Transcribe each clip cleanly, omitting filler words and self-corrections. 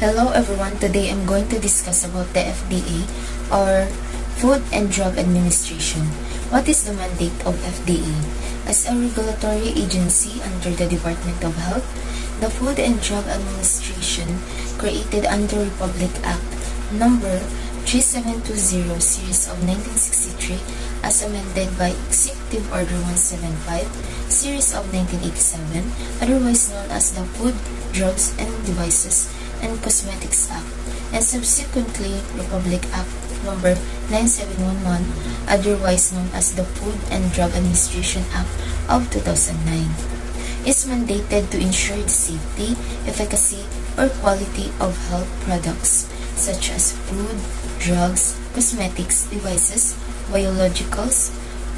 Hello everyone, today I'm going to discuss about the FDA or Food and Drug Administration. What is the mandate of FDA? As a regulatory agency under the Department of Health, the Food and Drug Administration created under Republic Act number 3720 series of 1963 as amended by Executive Order 175 series of 1987, otherwise known as the Food, Drugs and Devices and Cosmetics Act, and subsequently Republic Act number 9711, otherwise known as the Food and Drug Administration Act of 2009, is mandated to ensure the safety, efficacy, or quality of health products such as food, drugs, cosmetics, devices, biologicals,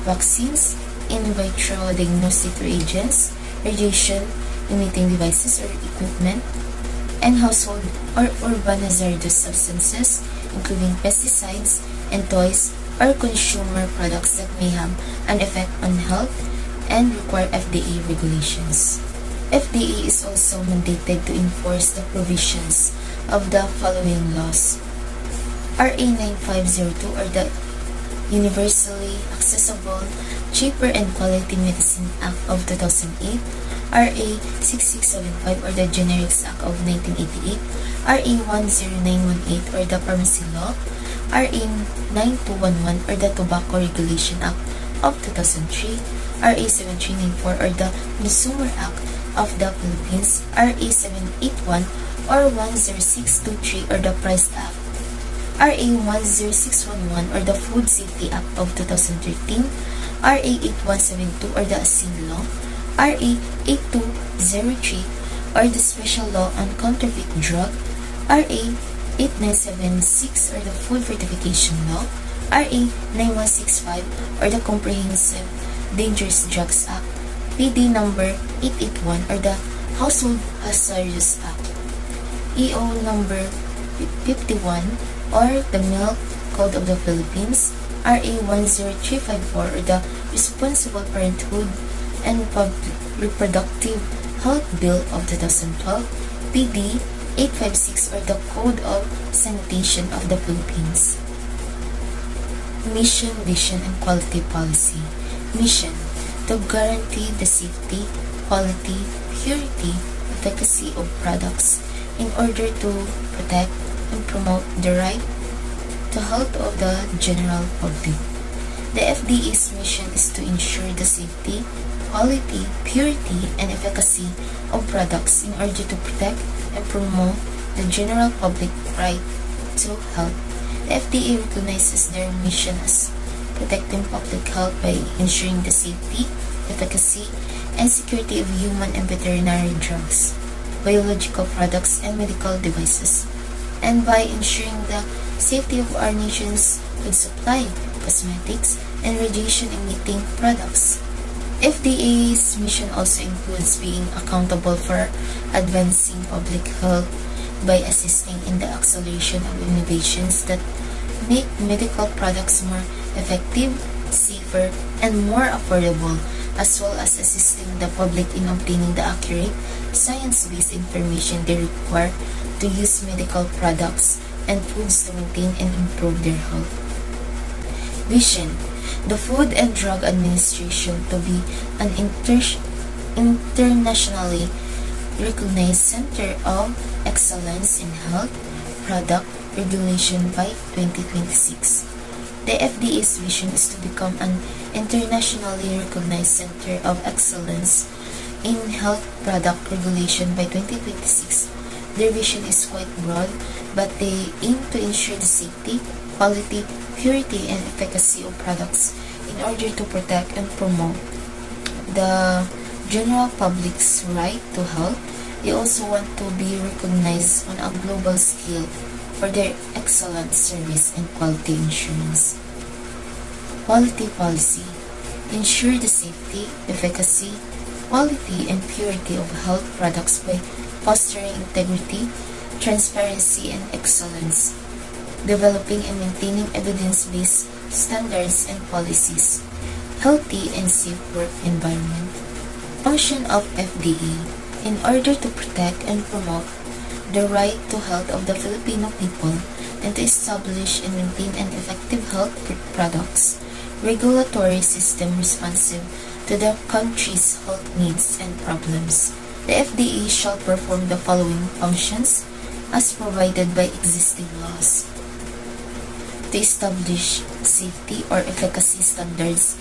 vaccines, in vitro diagnostic reagents, radiation-emitting devices or equipment, and household or urban hazardous substances, including pesticides and toys or consumer products that may have an effect on health and require FDA regulations. FDA is also mandated to enforce the provisions of the following laws: RA 9502 or the Universally Accessible, Cheaper and Quality Medicine Act of 2008, RA 6675 or the Generics Act of 1988, RA 10918 or the Pharmacy Law, RA 9211 or the Tobacco Regulation Act of 2003, RA 7394 or the Consumer Act of the Philippines, RA 781 or 10623 or the Price Act, RA 10611 or the Food Safety Act of 2013, RA 8172 or the Asin Law, RA 8203 or the Special Law on Counterfeit Drug, RA 8976 or the Food Fortification Law, RA 9165 or the Comprehensive Dangerous Drugs Act, PD number 881 or the Household Hazardous Act, EO number 51 or the Milk Code of the Philippines, RA 10354 or the Responsible Parenthood and Reproductive Health Bill of 2012, PD 856 or the Code of Sanitation of the Philippines. Mission, Vision, and Quality Policy. Mission: to guarantee the safety, quality, purity, efficacy of products in order to protect and promote the right to health of the general public. The FDA's mission is to ensure the safety, quality, purity, and efficacy of products in order to protect and promote the general public right to health. The FDA recognizes their mission as protecting public health by ensuring the safety, efficacy, and security of human and veterinary drugs, biological products, and medical devices, and by ensuring the safety of our nation's food supply, cosmetics, and radiation-emitting products. FDA's mission also includes being accountable for advancing public health by assisting in the acceleration of innovations that make medical products more effective, safer, and more affordable, as well as assisting the public in obtaining the accurate, science-based information they require to use medical products and foods to maintain and improve their health. Vision: the Food and Drug Administration to be an internationally recognized center of excellence in health product regulation by 2026. The FDA's vision is to become an internationally recognized center of excellence in health product regulation by 2026. Their vision is quite broad, but they aim to ensure the safety, quality, purity, and efficacy of products in order to protect and promote the general public's right to health. They also want to be recognized on a global scale for their excellent service and quality assurance. Quality policy: ensure the safety, efficacy, quality, and purity of health products by fostering integrity, transparency, and excellence, developing and maintaining evidence-based standards and policies, healthy and safe work environment. Function of FDA: in order to protect and promote the right to health of the Filipino people and to establish and maintain an effective health products regulatory system responsive to the country's health needs and problems. The FDA shall perform the following functions as provided by existing laws: to establish safety or efficacy standards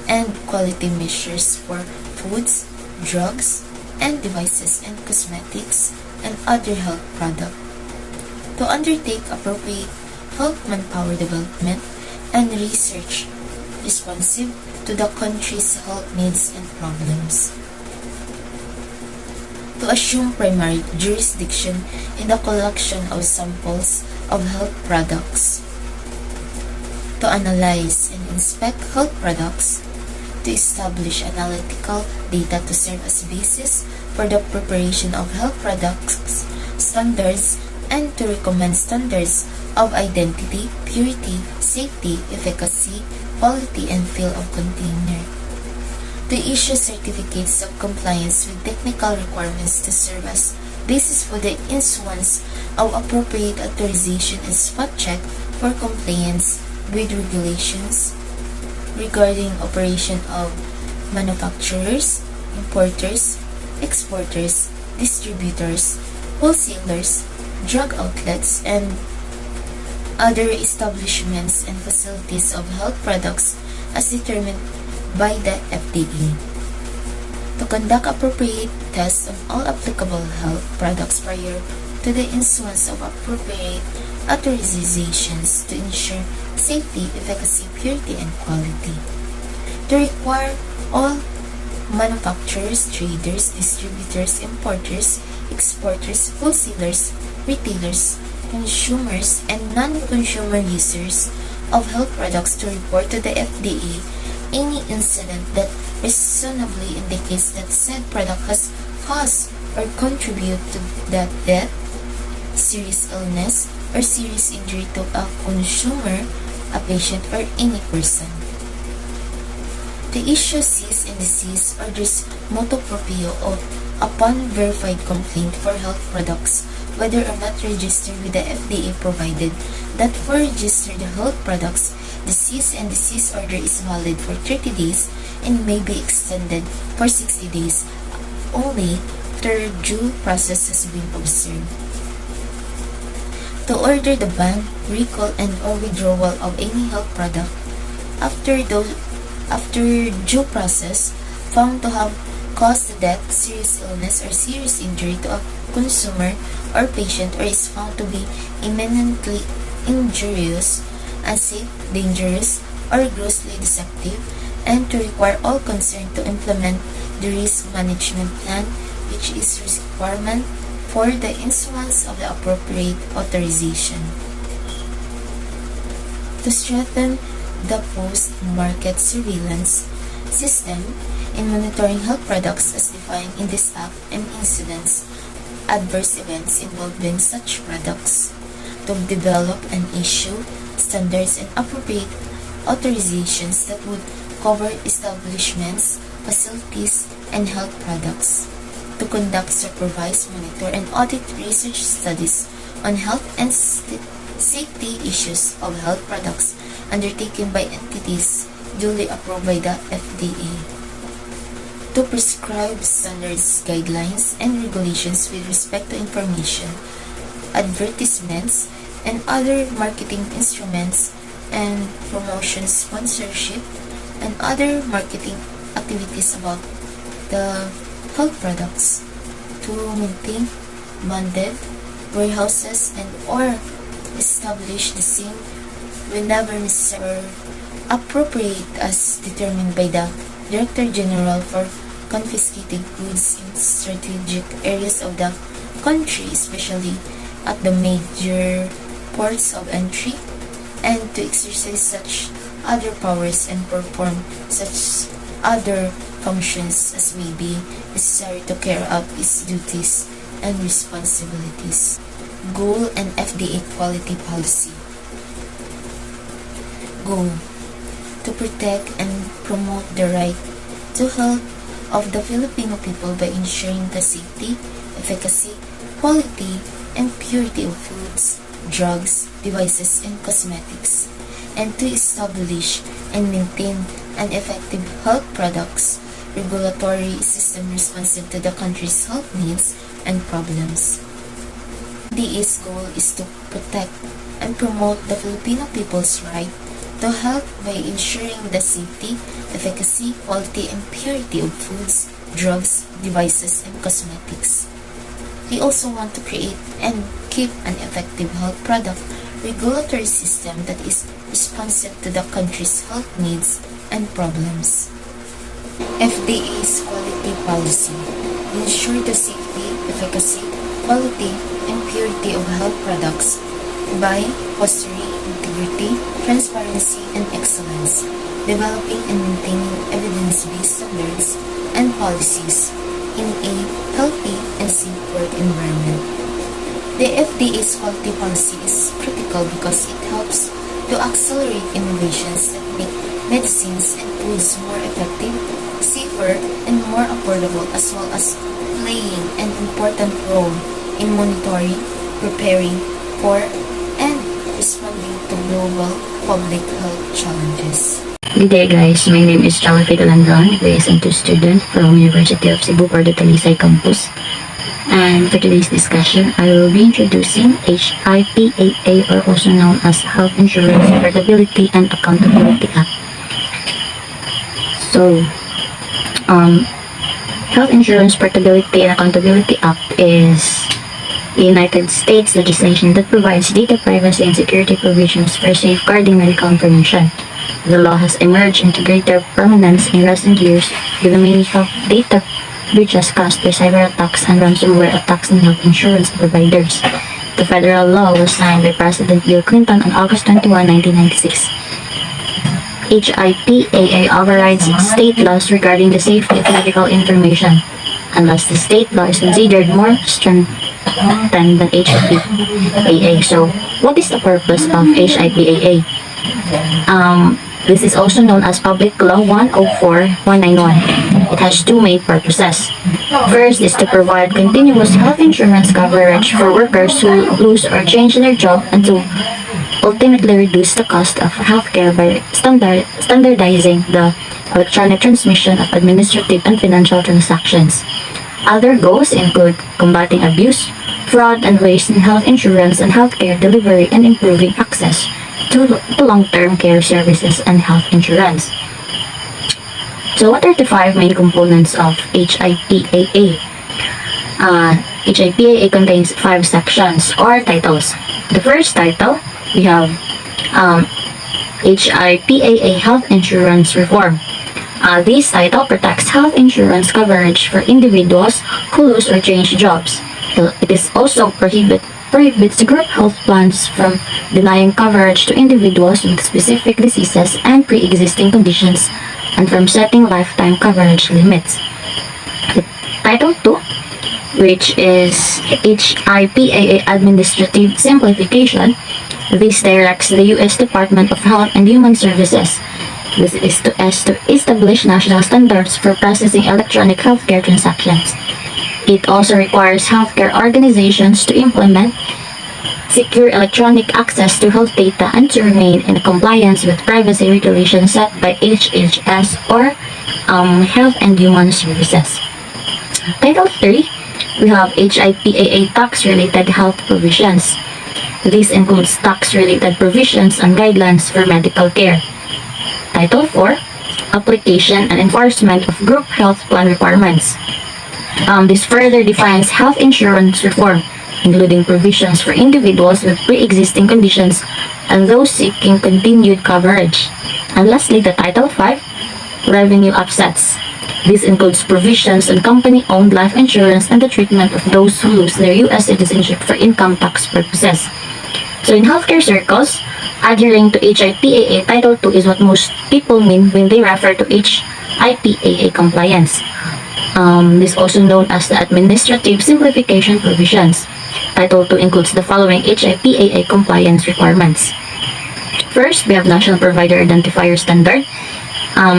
and quality measures for foods, drugs, and devices and cosmetics and other health products, to undertake appropriate health manpower development and research responsive to the country's health needs and problems, to assume primary jurisdiction in the collection of samples of health products, to analyze and inspect health products, to establish analytical data to serve as basis for the preparation of health products standards, and to recommend standards of identity, purity, safety, efficacy, quality, and feel of container, to issue certificates of compliance with technical requirements to serve as basis for the issuance of appropriate authorization and spot check for compliance with regulations regarding operation of manufacturers, importers, exporters, distributors, wholesalers, drug outlets, and other establishments and facilities of health products as determined by the FDA, to conduct appropriate tests on all applicable health products prior to the issuance of appropriate authorizations to ensure safety, efficacy, purity, and quality, to require all manufacturers, traders, distributors, importers, exporters, wholesalers, retailers, consumers, and non-consumer users of health products to report to the FDA any incident that reasonably indicates that said product has caused or contributed to the death, serious illness, or serious injury to a consumer, a patient, or any person. To issue cease and desist orders motu proprio upon verified complaint for health products, whether or not registered with the FDA, provided that for registered health products, the cease and desist order is valid for 30 days and may be extended for 60 days only after due process has been observed. To order the ban, recall, and or withdrawal of any health product after due process found to have caused the death, serious illness, or serious injury to a consumer or patient, or is found to be imminently injurious, unsafe, dangerous, or grossly deceptive, and to require all concerned to implement the risk management plan, which is requirement for the issuance of the appropriate authorization. To strengthen the post-market surveillance system in monitoring health products as defined in this Act and incidents, adverse events involving such products, to develop and issue standards and appropriate authorizations that would cover establishments, facilities, and health products, to conduct, supervise, monitor, and audit research studies on health and safety issues of health products undertaken by entities duly approved by the FDA, to prescribe standards, guidelines, and regulations with respect to information, advertisements, and other marketing instruments and promotion, sponsorship, and other marketing activities about the health products, to maintain bonded warehouses and or establish the same whenever necessary or appropriate as determined by the Director General for confiscated goods in strategic areas of the country, especially at the major ports of entry, and to exercise such other powers and perform such other functions as may be necessary to carry out its duties and responsibilities. Goal and FDA quality policy. Goal: to protect and promote the right to health of the Filipino people by ensuring the safety, efficacy, quality, and purity of foods, drugs, devices, and cosmetics, and to establish and maintain an effective health products regulatory system responsive to the country's health needs and problems. FDA's goal is to protect and promote the Filipino people's right to health by ensuring the safety, efficacy, quality, and purity of foods, drugs, devices, and cosmetics. We also want to create and keep an effective health product regulatory system that is responsive to the country's health needs and problems. FDA's quality policy will ensure the safety, efficacy, quality, and purity of health products by fostering integrity, transparency, and excellence, developing and maintaining evidence-based standards and policies in a healthy and safe work environment. The FDA's quality policy is critical because it helps to accelerate innovations that make medicines and foods more effective, safer, and more affordable, as well as playing an important role in monitoring, preparing for, and responding to global public health challenges. Good day guys, my name is Chalafit Alandron, BSN2 student from University of Cebu Pardo Talisay campus. And for today's discussion, I will be introducing HIPAA, or also known as Health Insurance Portability and Accountability Act. So, Health Insurance Portability and Accountability Act is the United States legislation that provides data privacy and security provisions for safeguarding medical information. The law has emerged into greater prominence in recent years given many health data breaches caused by cyber attacks and ransomware attacks on health insurance providers. The federal law was signed by President Bill Clinton on August 21, 1996. HIPAA overrides state laws regarding the safety of medical information, unless the state law is considered more stringent than HIPAA. So, what is the purpose of HIPAA? This is also known as Public Law 104-191. It has two main purposes. First is to provide continuous health insurance coverage for workers who lose or change their job, and to ultimately reduce the cost of healthcare by standardizing the electronic transmission of administrative and financial transactions. Other goals include combating abuse, fraud, and waste in health insurance and healthcare delivery, and improving access to long-term care services and health insurance. So what are the five main components of HIPAA? HIPAA contains 5 sections or titles. The first title, we have HIPAA Health Insurance Reform. This title protects health insurance coverage for individuals who lose or change jobs. It is also prohibits group health plans from denying coverage to individuals with specific diseases and pre-existing conditions, and from setting lifetime coverage limits. Title 2, which is HIPAA Administrative Simplification. This directs the U.S. Department of Health and Human Services. This is to establish national standards for processing electronic healthcare transactions. It also requires healthcare organizations to implement secure electronic access to health data and to remain in compliance with privacy regulations set by HHS or Health and Human Services. Title 3, we have HIPAA Tax-Related Health Provisions. This includes tax-related provisions and guidelines for medical care. Title 4, Application and Enforcement of Group Health Plan Requirements. This further defines health insurance reform, including provisions for individuals with pre-existing conditions and those seeking continued coverage. And lastly, the Title 5, Revenue Offsets. This includes provisions on company-owned life insurance and the treatment of those who lose their U.S. citizenship for income tax purposes. So in healthcare circles, adhering to HIPAA Title 2 is what most people mean when they refer to HIPAA compliance. This is also known as the Administrative Simplification Provisions. Title 2 includes the following HIPAA compliance requirements. First, we have National Provider Identifier Standard.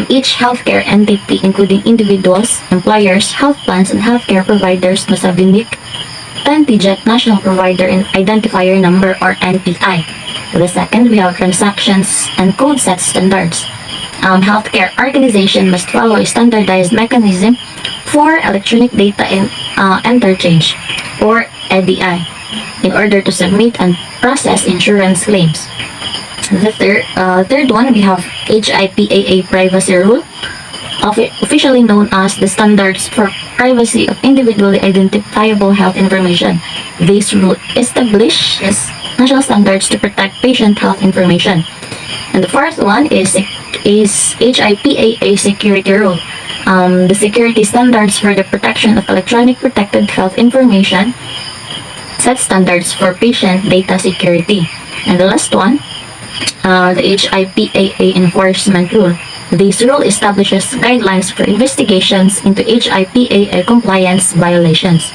Each healthcare entity, including individuals, employers, health plans, and healthcare providers, must have unique 10-digit National Provider Identifier Number or NPI. The second, we have transactions and code set standards. Healthcare organization must follow a standardized mechanism for electronic data interchange or EDI in order to submit and process insurance claims. The third one, we have HIPAA privacy rule, officially known as the Standards for Privacy of Individually Identifiable Health Information. This rule establishes national standards to protect patient health information. And the fourth one is HIPAA security rule. The security standards for the protection of electronic protected health information set standards for patient data security. And the last one, the HIPAA enforcement rule. This rule establishes guidelines for investigations into HIPAA compliance violations.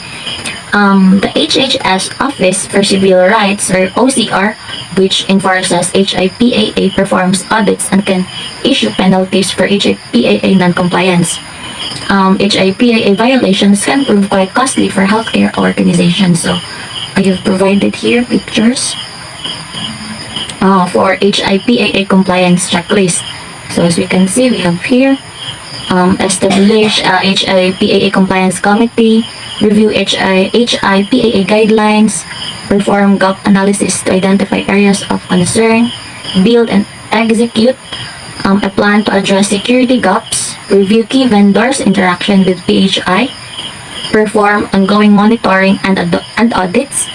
The HHS Office for Civil Rights, or OCR, which enforces HIPAA, performs audits and can issue penalties for HIPAA non-compliance. HIPAA violations can prove quite costly for healthcare organizations. So I have provided here pictures for HIPAA compliance checklist. So as we can see, we have here establish HIPAA compliance committee, review HIPAA guidelines, perform gap analysis to identify areas of concern, build and execute a plan to address security gaps, review key vendors' interaction with PHI, perform ongoing monitoring and audits,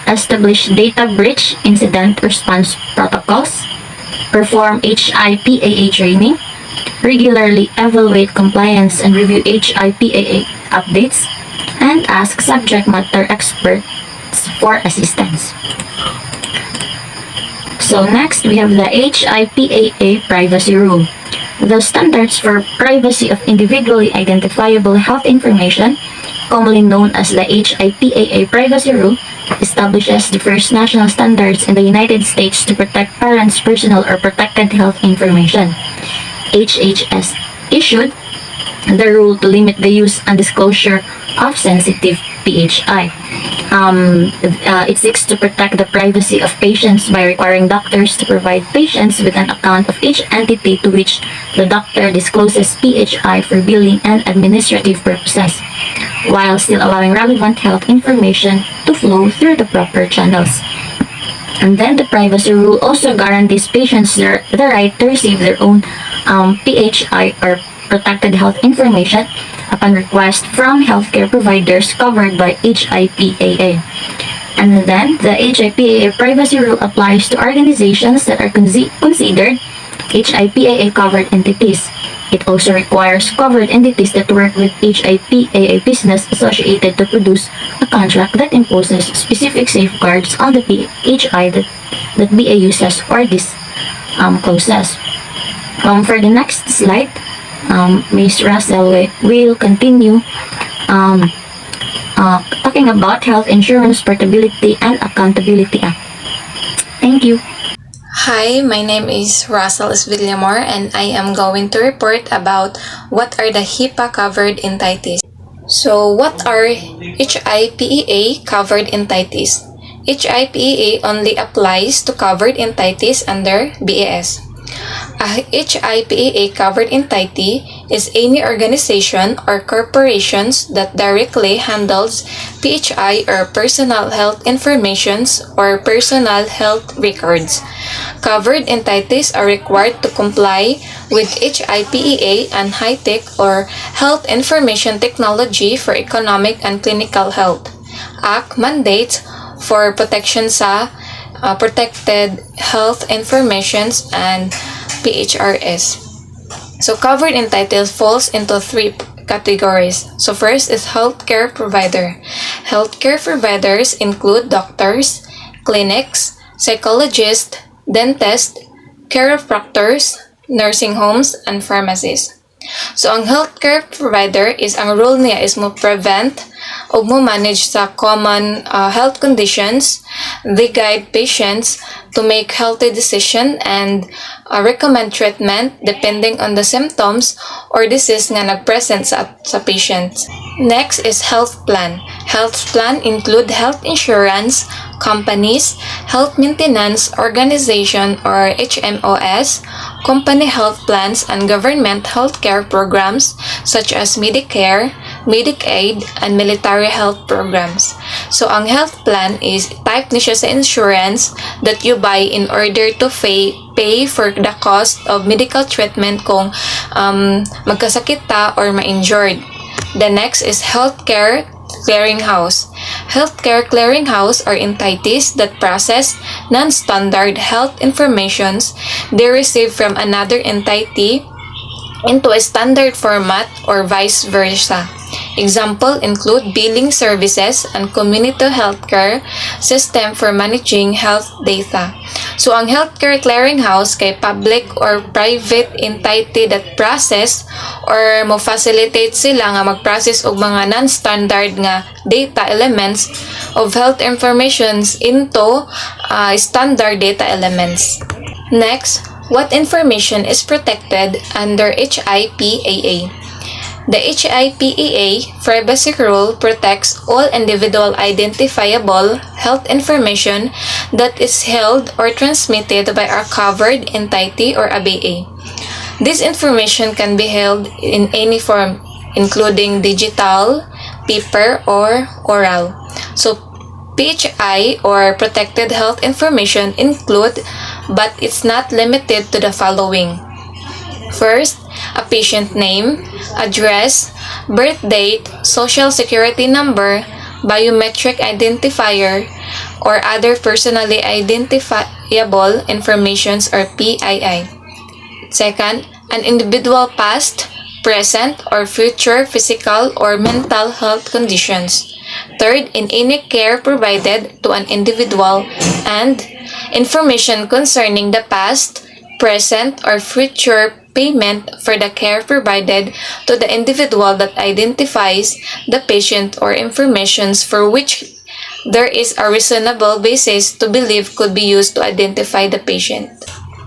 establish data breach incident response protocols, perform HIPAA training, regularly evaluate compliance and review HIPAA updates, and ask subject matter experts for assistance. So next, we have the HIPAA privacy rule. The standards for privacy of individually identifiable health information, commonly known as the HIPAA privacy rule, establishes the first national standards in the United States to protect parents' personal or protected health information. HHS issued the rule to limit the use and disclosure of sensitive PHI. It seeks to protect the privacy of patients by requiring doctors to provide patients with an account of each entity to which the doctor discloses PHI for billing and administrative purposes, while still allowing relevant health information to flow through the proper channels. And then the privacy rule also guarantees patients the right to receive their own PHI or protected health information upon request from healthcare providers covered by HIPAA. And then the HIPAA privacy rule applies to organizations that are considered HIPAA covered entities. It also requires covered entities that work with HIPAA business associated to produce a contract that imposes specific safeguards on the PHI that BA uses for this clauses. For the next slide, Ms. Russell will continue talking about Health Insurance Portability and Accountability Act. Thank you. Hi, my name is Russell S. Villamor and I am going to report about what are the HIPAA covered entities. So what are HIPAA covered entities? HIPAA only applies to covered entities under BAS. A HIPAA covered entity is any organization or corporations that directly handles PHI or personal health informations or personal health records. Covered entities are required to comply with HIPAA and HITECH or Health Information Technology for Economic and Clinical Health Act mandates for protection sa protected health informations and PHRS. So covered entities falls into three categories. So first is healthcare provider. Healthcare providers include doctors, clinics, psychologists, dentists, chiropractors, nursing homes, and pharmacies. So ang healthcare provider is ang role niya is mo prevent o mo manage sa common health conditions. They guide patients to make healthy decision and recommend treatment depending on the symptoms or disease nga nagpresent sa patient. Next is health plan. Health plan include health insurance companies, health maintenance organization or HMOS, company health plans, and government healthcare programs such as Medicare, Medicaid, and military health programs. So, ang health plan is type niya sa insurance that you buy in order to pay for the cost of medical treatment kung magkasakit ta or ma-injured. The next is healthcare clearinghouse. Healthcare clearinghouse are entities that process non-standard health informations they receive from another entity into a standard format or vice versa. Example include billing services and community healthcare system for managing health data. So, ang healthcare clearinghouse kay public or private entity that process or mo facilitate sila nga mag-process og mga non-standard nga data elements of health informations into standard data elements. Next, what information is protected under HIPAA? The HIPAA privacy rule protects all individual identifiable health information that is held or transmitted by a covered entity or ABA. This information can be held in any form, including digital, paper, or oral. So, PHI or protected health information include, but it's not limited to the following. First, a patient name, address, birth date, social security number, biometric identifier, or other personally identifiable informations or PII. Second, an individual past, present, or future physical or mental health conditions. Third, in any care provided to an individual, and information concerning the past, present, or future payment for the care provided to the individual that identifies the patient or informations for which there is a reasonable basis to believe could be used to identify the patient.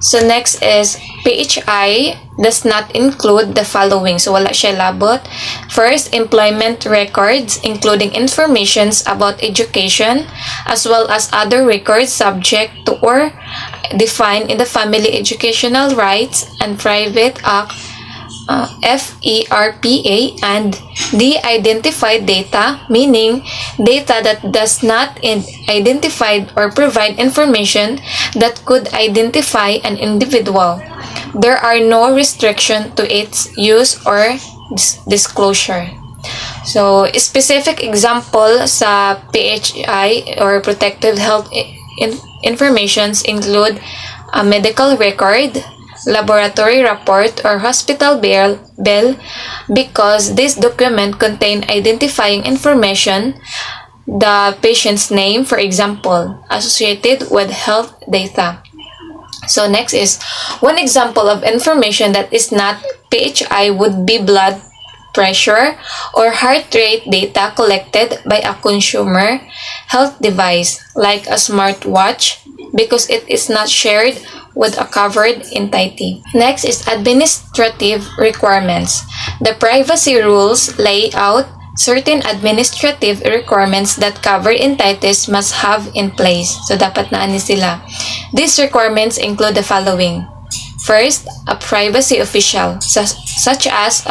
So next is PHI does not include the following. So wala siya labot. First, employment records including informations about education as well as other records subject to or defined in the Family Educational Rights and Private Act FERPA, and de-identified data, meaning data that does not identify or provide information that could identify an individual. There are no restriction to its use or disclosure. So, specific example sa PHI or protected health informations include a medical record, laboratory report, or hospital bill because this document contain identifying information, the patient's name, for example, associated with health data. So next is one example of information that is not PHI would be blood pressure or heart rate data collected by a consumer health device like a smartwatch because it is not shared with a covered entity. Next is administrative requirements. The privacy rules lay out certain administrative requirements that covered entities must have in place. So, dapat na ani sila. These requirements include the following. First, a privacy official, such as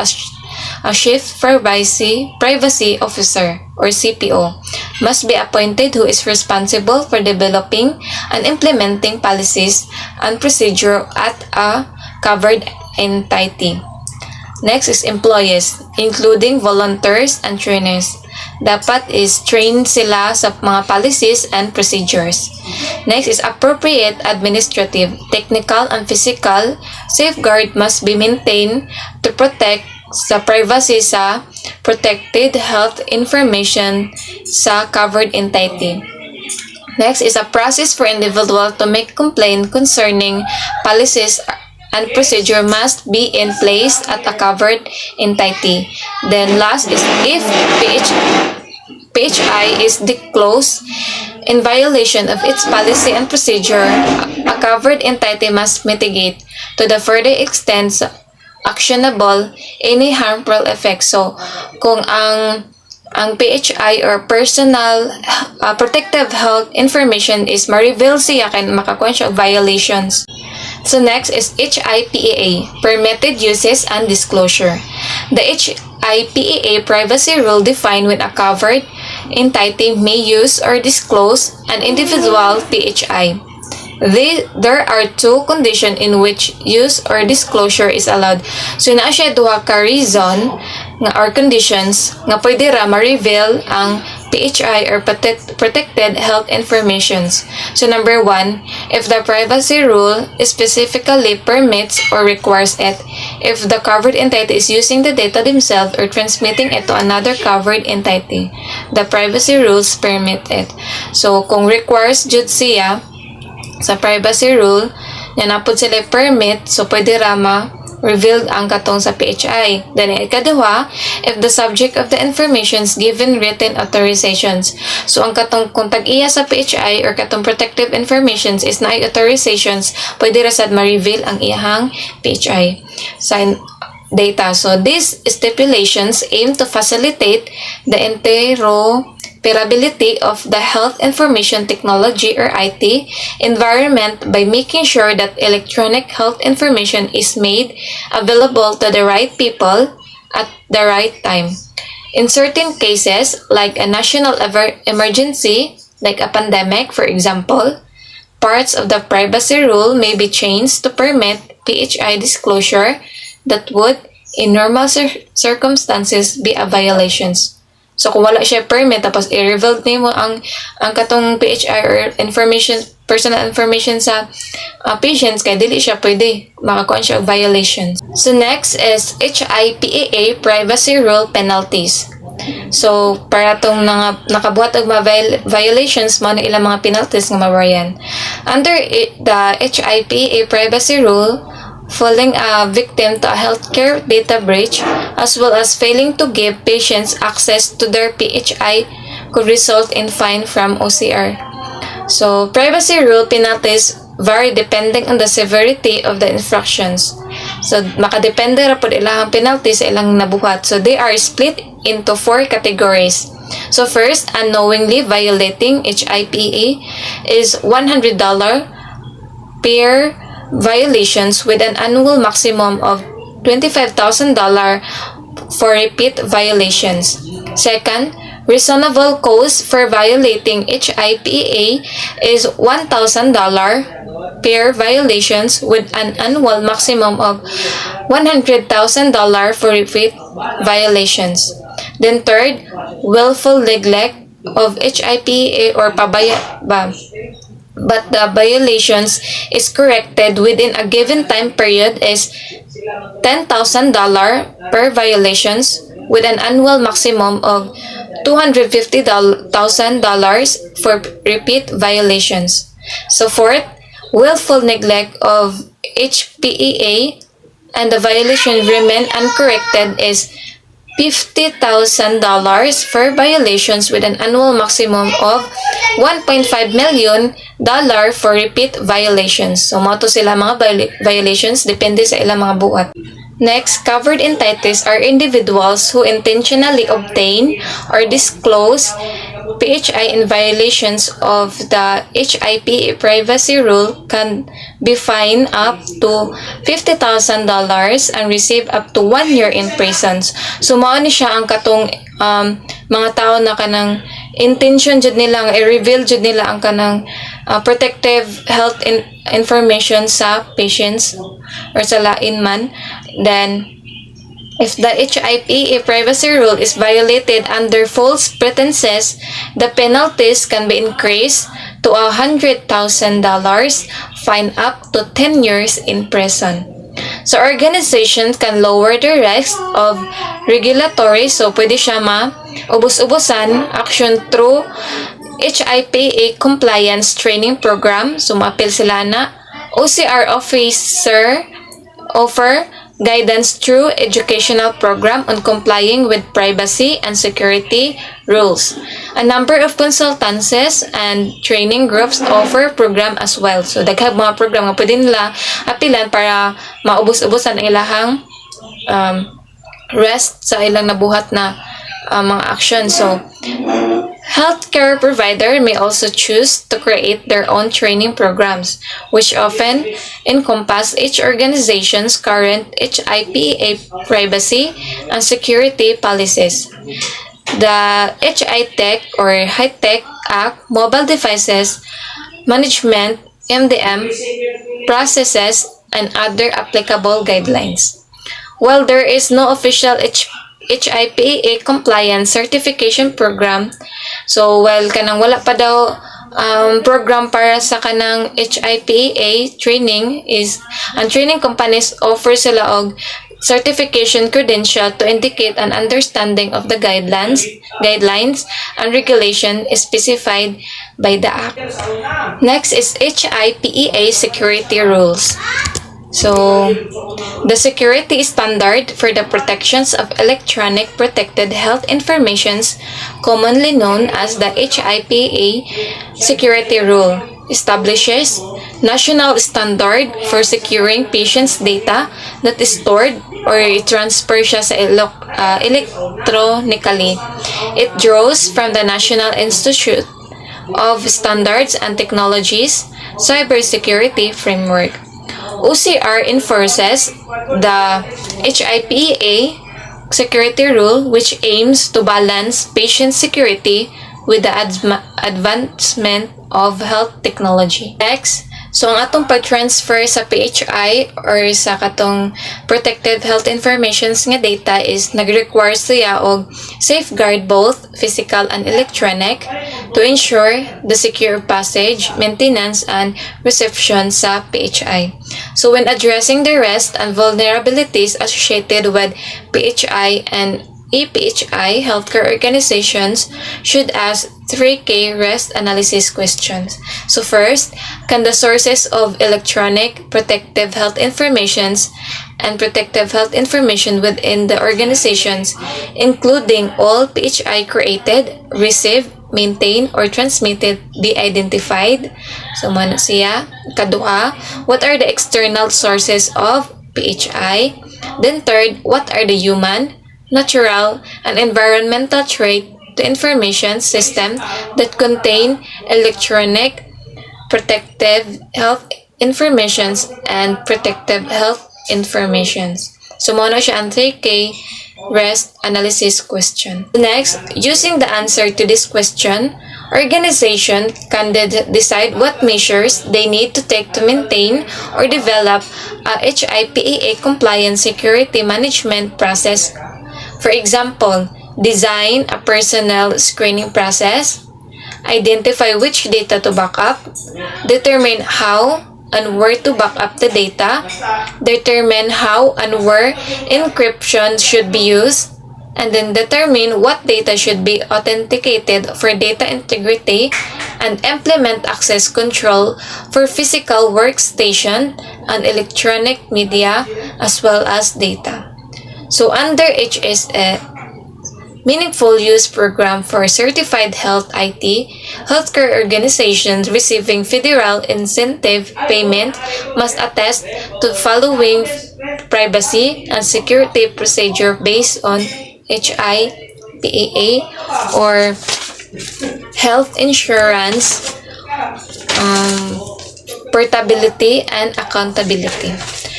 a chief privacy officer or CPO must be appointed who is responsible for developing and implementing policies and procedure at a covered entity. Next is employees, including volunteers and trainers. Dapat is trained sila sa mga policies and procedures. Next is appropriate administrative, technical, and physical safeguard must be maintained to protect sa privacy sa protected health information sa covered entity. Next is a process for individual to make complaint concerning policies and procedure must be in place at a covered entity. Then last is if PHI is disclosed in violation of its policy and procedure, a covered entity must mitigate to the further extent actionable any harmful effects. So, kung ang PHI or personal protective health information is ma-reveal siya kaya makakuha siya og violations. So next is HIPAA, Permitted Uses and Disclosure. The HIPAA privacy rule define when a covered entity may use or disclose an individual PHI. There are two conditions in which use or disclosure is allowed. So naa siya duha ka reason nga or conditions nga pwede ra ma-reveal ang PHI or protected health informations. So number 1, if the privacy rule specifically permits or requires it, if the covered entity is using the data themselves or transmitting it to another covered entity, the privacy rules permit it. So kung requires jud siya sa privacy rule, nga napod sila permit, so pwede rama revealed ang katong sa PHI. Then, ikaduha, if the subject of the informations given written authorizations. So, ang katong kung tag-iya sa PHI or katong protective informations is na authorizations, pwede rasad ma-reveal ang iyahang PHI sa data. So, these stipulations aim to facilitate the interoperability of the health information technology or IT environment by making sure that electronic health information is made available to the right people at the right time. In certain cases, like a national emergency, like a pandemic, for example, parts of the privacy rule may be changed to permit PHI disclosure that would, in normal circumstances, be a violations. So, kung wala siya permit, tapos i-reveal mo ang katong PHI or information, personal information sa patients, kaya dili siya pwede makakuha siya og violations. So, next is HIPAA Privacy Rule Penalties. So, para itong nakabuhat og mga violations, mo na ilang mga penalties nga mabayan. Under the HIPAA Privacy Rule, falling a victim to a healthcare data breach, as well as failing to give patients access to their PHI could result in fine from OCR. So, privacy rule penalties vary depending on the severity of the infractions. So, makadepende ra pod ilang penalty sa ilang nabuhat. So, they are split into 4 categories. So, first, unknowingly violating HIPAA is $100 per violations with an annual maximum of $25,000 for repeat violations. Second, reasonable cause for violating HIPAA is $1,000 per violations with an annual maximum of $100,000 for repeat violations. Then third, willful neglect of HIPAA or but the violations is corrected within a given time period is $10,000 per violations with an annual maximum of $250,000 for repeat violations. So fourth, willful neglect of HPAA and the violation remain uncorrected is $50,000 for violations with an annual maximum of $1.5 million for repeat violations. So, mo to sila mga violations, depende sa ilang mga buhat. Next, covered entities are individuals who intentionally obtain or disclose PHI in violations of the HIPAA privacy rule can be fined up to $50,000 and receive up to 1 year in prisons. So, mao ni siya ang katong mga tao na kanang intention jud nila, i-reveal jud nila ang kanang protective health information sa patients or sa lain man. Then, if the HIPAA privacy rule is violated under false pretenses, the penalties can be increased to $100,000, fine up to 10 years in prison. So, organizations can lower the risk of regulatory, so pwede siya ubos-ubosan action through HIPAA compliance training program. So, maapil sila na OCR officer offer guidance through educational program on complying with privacy and security rules. A number of consultancies and training groups offer program as well. So, daghang mga program nga pwede nila apilan para maubos-ubosan ang ilahang rest sa ilang nabuhat na mga action. So, healthcare provider may also choose to create their own training programs, which often encompass each organization's current HIPAA privacy and security policies. The HITech or HITech Act Mobile Devices Management MDM processes and other applicable guidelines. While there is no official HIPAA compliance certification program, so while kanang wala pa daw program para sa kanang HIPAA training, is ang training companies offer sila og certification credential to indicate an understanding of the guidelines and regulation specified by the act. Next is HIPAA security rules. So, the security standard for the protections of electronic protected health informations, commonly known as the HIPAA security rule, establishes national standard for securing patients' data that is stored or transfer siya sa electronically. It draws from the National Institute of Standards and Technologies Cybersecurity Framework. OCR enforces the HIPAA security rule, which aims to balance patient security with the advancement of health technology. Next, so ang atong pag-transfer sa PHI or sa katong protected health informations nga data is nag-require siya og safeguard both physical and electronic to ensure the secure passage, maintenance, and reception sa PHI. So when addressing the risks and vulnerabilities associated with PHI and APHI, healthcare organizations should ask 3K risk analysis questions. So first, can the sources of electronic protective health informations and protective health information within the organizations, including all PHI created, received, maintained, or transmitted, be identified? So mano siya. Kaduha, what are the external sources of PHI? Then third, what are the human, natural, and environmental threat to information system that contain electronic protective health informations and protective health informations. So, mono siya ang 3K risk analysis question. Next, using the answer to this question, organization can decide what measures they need to take to maintain or develop a HIPAA compliant security management process. For example, design a personnel screening process, identify which data to back up, determine how and where to back up the data, determine how and where encryption should be used, and then determine what data should be authenticated for data integrity, and implement access control for physical workstation and electronic media as well as data. So under HSA, Meaningful Use Program for Certified Health IT, healthcare organizations receiving federal incentive payment must attest to following privacy and security procedure based on HIPAA or health insurance portability and accountability.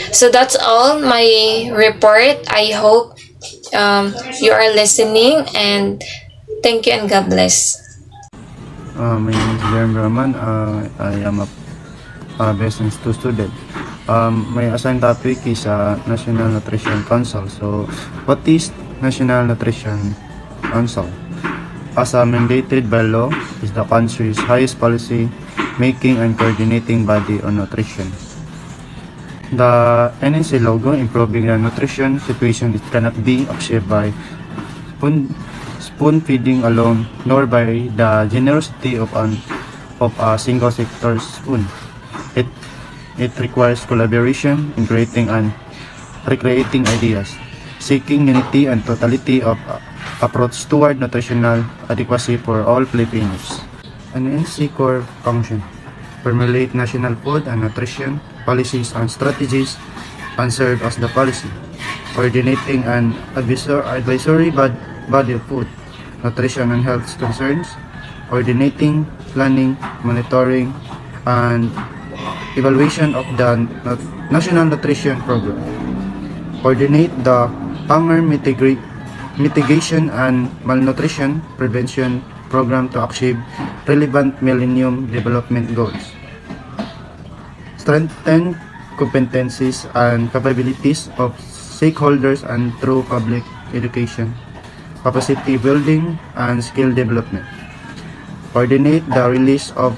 So that's all my report. I hope you are listening, and thank you and God bless. My name is Jeremy Rahman. I am a business 2 student. My assigned topic is National Nutrition Council. So, what is National Nutrition Council? As mandated by law, is the country's highest policy making and coordinating body on nutrition. The NNC logo, improving the nutrition situation, it cannot be achieved by spoon feeding alone, nor by the generosity of a single sector spoon. It requires collaboration in creating and recreating ideas, seeking unity and totality of approach toward nutritional adequacy for all Filipinos. An NNC core function: formulate national food and nutrition policies and strategies and serve as the policy coordinating an advisory body of food, nutrition and health concerns, coordinating, planning, monitoring, and evaluation of the National Nutrition Program. Coordinate the hunger mitigation and malnutrition prevention program to achieve relevant Millennium Development Goals. Strengthen competencies and capabilities of stakeholders and through public education, capacity building, and skill development. Coordinate the release of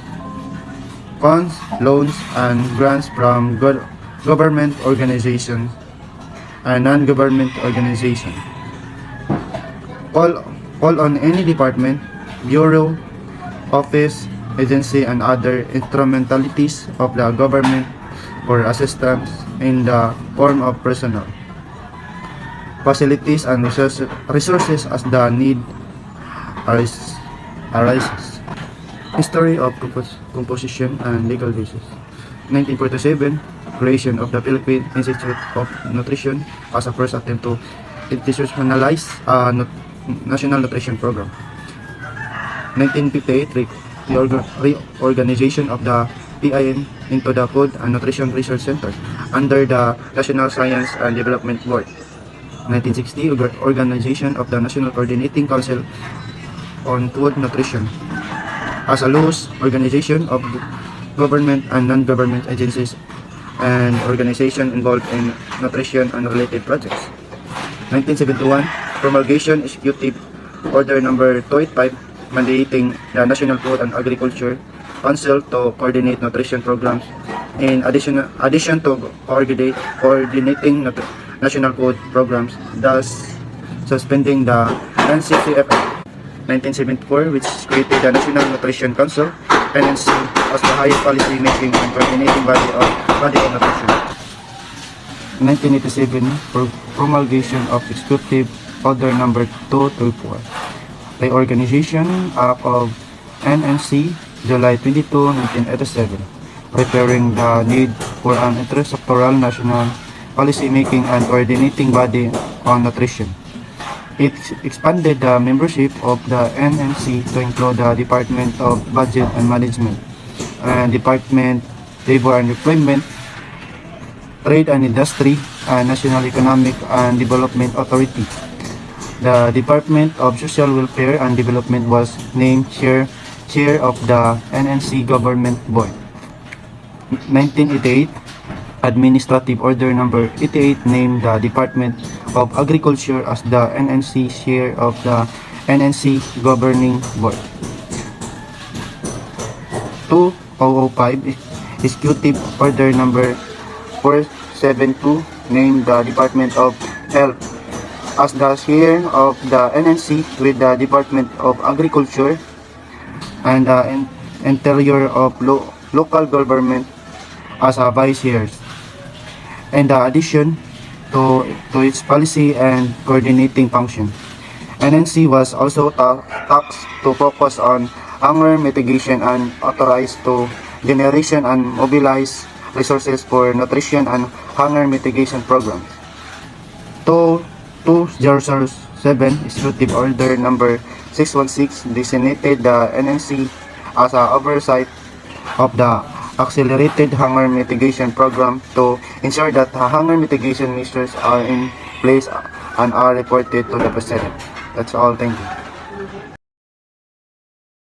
funds, loans, and grants from government organizations and non-government organizations. Call on any department, bureau, office, agency, and other instrumentalities of the government for assistance in the form of personnel, facilities, and resources as the need arises. History of composition and legal basis. 1947, creation of the Philippine Institute of Nutrition as a first attempt to institutionalize a national nutrition program. 1958, reorganization of the PIN into the Food and Nutrition Research Center under the National Science and Development Board. 1960, organization of the National Coordinating Council on Food Nutrition as a loose organization of government and non-government agencies and organizations involved in nutrition and related projects. 1971, promulgation Executive Order Number 285 mandating the National Food and Agriculture Council to coordinate nutrition programs in addition to coordinating national food programs, thus suspending the NCCF 1974, which created the National Nutrition Council, NNC, as the highest policy making and coordinating body of nutrition. 1987, promulgation of Executive Order Number 234. Reorganization of NNC, July 22, 1987, preparing the need for an intersectoral national policy-making and coordinating body on nutrition. It expanded the membership of the NNC to include the Department of Budget and Management, and Department Labor and Employment, Trade and Industry, and National Economic and Development Authority. The Department of Social Welfare and Development was named chair of the NNC Government Board. 1988, Administrative Order Number 88 named the Department of Agriculture as the NNC chair of the NNC Governing Board. 2005, Executive Order Number 472 named the Department of Health as the chair of the NNC, with the Department of Agriculture and the Interior of Local Government as a vice chairs. In addition to its policy and coordinating function, NNC was also tasked to focus on hunger mitigation and authorized to generation and mobilize resources for nutrition and hunger mitigation programs. 2007, Executive Order Number 616 designated the NNC as a oversight of the Accelerated Hunger Mitigation Program to ensure that hunger mitigation measures are in place and are reported to the President. That's all. Thank you.